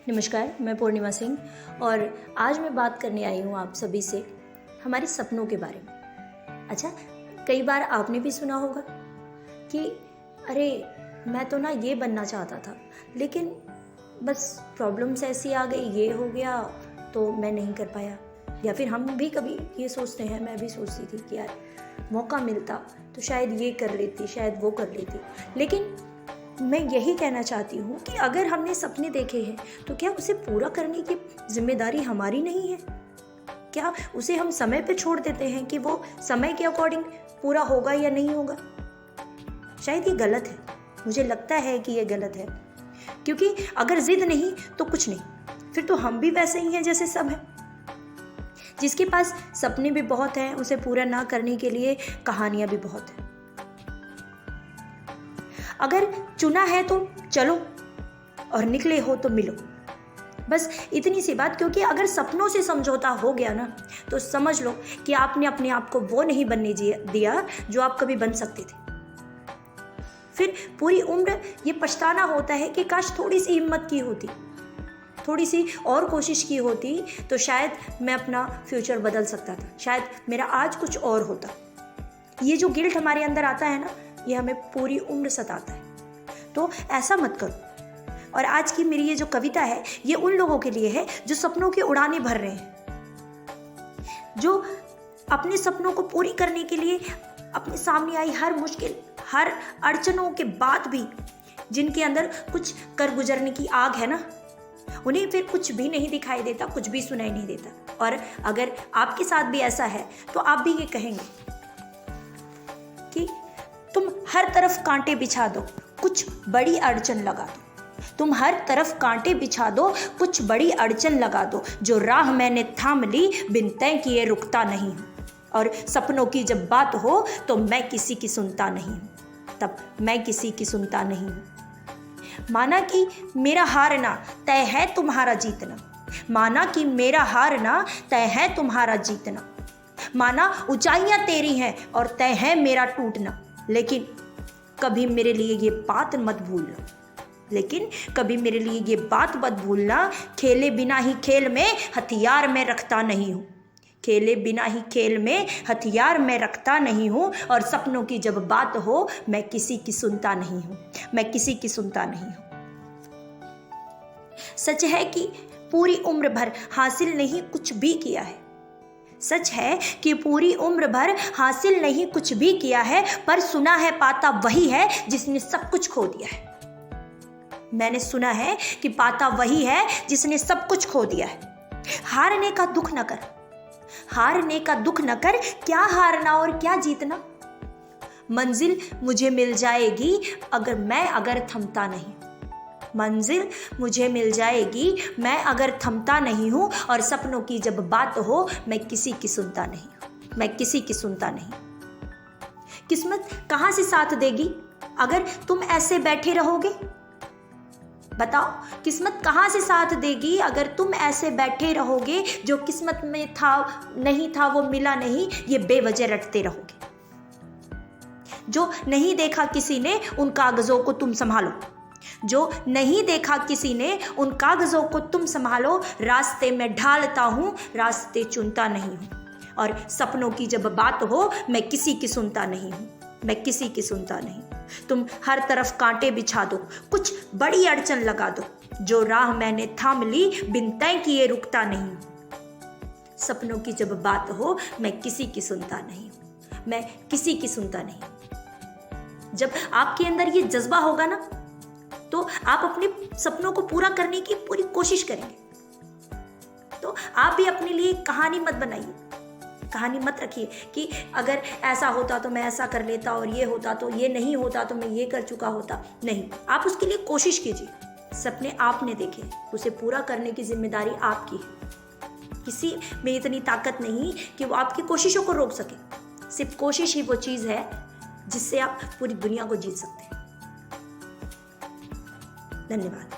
नमस्कार, मैं पूर्णिमा सिंह और आज मैं बात करने आई हूँ आप सभी से हमारे सपनों के बारे में। अच्छा, कई बार आपने भी सुना होगा कि अरे मैं तो ना ये बनना चाहता था, लेकिन बस प्रॉब्लम्स ऐसी आ गई, ये हो गया तो मैं नहीं कर पाया। या फिर हम भी कभी ये सोचते हैं, मैं भी सोचती थी कि यार मौका मिलता तो शायद ये कर लेती, शायद वो कर लेती। लेकिन मैं यही कहना चाहती हूँ कि अगर हमने सपने देखे हैं तो क्या उसे पूरा करने की जिम्मेदारी हमारी नहीं है? क्या उसे हम समय पे छोड़ देते हैं कि वो समय के अकॉर्डिंग पूरा होगा या नहीं होगा? शायद ये गलत है, मुझे लगता है कि ये गलत है, क्योंकि अगर जिद नहीं तो कुछ नहीं, फिर तो हम भी वैसे ही हैं जैसे सब हैं। जिसके पास सपने भी बहुत हैं, उसे पूरा ना करने के लिए कहानियां भी बहुत हैं। अगर चुना है तो चलो और निकले हो तो मिलो, बस इतनी सी बात। क्योंकि अगर सपनों से समझौता हो गया ना तो समझ लो कि आपने अपने आप को वो नहीं बनने दिया जो आप कभी बन सकते थे। फिर पूरी उम्र ये पछताना होता है कि काश थोड़ी सी हिम्मत की होती, थोड़ी सी और कोशिश की होती तो शायद मैं अपना फ्यूचर बदल सकता था, शायद मेरा आज कुछ और होता। ये जो गिल्ट हमारे अंदर आता है ना, ये हमें पूरी उम्र सताता है, तो ऐसा मत करो। और आज की मेरी ये जो कविता है, ये उन लोगों के लिए है जो सपनों की उड़ानें भर रहे हैं, जो अपने सपनों को पूरी करने के लिए अपने सामने आई हर मुश्किल, हर अड़चनों के बाद भी जिनके अंदर कुछ कर गुजरने की आग है ना, उन्हें फिर कुछ भी नहीं दिखाई देता, कुछ भी सुनाई नहीं देता। और अगर आपके साथ भी ऐसा है तो आप भी ये कहेंगे कि तुम हर तरफ कांटे बिछा दो, कुछ बड़ी अड़चन लगा दो। तुम हर तरफ कांटे बिछा दो, कुछ बड़ी अड़चन लगा दो। जो राह मैंने थाम ली, बिन तय किए रुकता नहीं हूँ। और सपनों की जब बात हो तो मैं किसी की सुनता नहीं हूँ, तब मैं किसी की सुनता नहीं हूँ। माना कि मेरा हारना तय है तुम्हारा जीतना, माना कि मेरा हारना तय है तुम्हारा जीतना। माना ऊंचाइयां तेरी हैं और तय है मेरा टूटना, लेकिन कभी मेरे लिए ये बात मत भूलना, लेकिन कभी मेरे लिए ये बात मत भूलना, खेले बिना ही खेल में हथियार मैं रखता नहीं हूँ। खेले बिना ही खेल में हथियार मैं रखता नहीं हूँ। और सपनों की जब बात हो मैं किसी की सुनता नहीं हूँ, मैं किसी की सुनता नहीं हूँ। सच है कि पूरी उम्र भर हासिल नहीं कुछ भी किया है, सच है कि पूरी उम्र भर हासिल नहीं कुछ भी किया है, पर सुना है पाता वही है जिसने सब कुछ खो दिया है। मैंने सुना है कि पाता वही है जिसने सब कुछ खो दिया है। हारने का दुख न कर, हारने का दुख न कर, क्या हारना और क्या जीतना। मंजिल मुझे मिल जाएगी अगर थमता नहीं, मंजिल मुझे मिल जाएगी मैं अगर थमता नहीं हूँ। और सपनों की जब बात हो मैं किसी की सुनता नहीं हूँ, मैं किसी की सुनता नहीं। किस्मत कहाँ से साथ देगी अगर तुम ऐसे बैठे रहोगे? बताओ, किस्मत कहाँ से साथ देगी अगर तुम ऐसे बैठे रहोगे? जो किस्मत में था नहीं था वो मिला नहीं, ये बेवजह रटते रहोगे। जो नहीं देखा किसी ने उन कागजों को तुम संभालो, जो नहीं देखा किसी ने उन कागजों को तुम संभालो। रास्ते में ढालता हूँ, रास्ते चुनता नहीं हूँ। और सपनों की जब बात हो मैं किसी की सुनता नहीं हूँ, मैं किसी की सुनता नहीं। तुम हर तरफ कांटे बिछा दो, कुछ बड़ी अड़चन लगा दो। जो राह मैंने थाम ली, बिन तय किए रुकता नहीं। सपनों की जब बात हो मैं किसी की सुनता नहीं हूँ, मैं किसी की सुनता नहीं। जब आपके अंदर ये जज्बा होगा ना तो आप अपने सपनों को पूरा करने की पूरी कोशिश करेंगे। तो आप भी अपने लिए कहानी मत बनाइए, कहानी मत रखिए कि अगर ऐसा होता तो मैं ऐसा कर लेता, और ये होता तो ये नहीं होता तो मैं ये कर चुका होता। नहीं, आप उसके लिए कोशिश कीजिए। सपने आपने देखे, उसे पूरा करने की जिम्मेदारी आपकी है। किसी में इतनी ताकत नहीं कि वो आपकी कोशिशों को रोक सके। सिर्फ कोशिश ही वो चीज़ है जिससे आप पूरी दुनिया को जीत सकते हैं। धन्यवाद।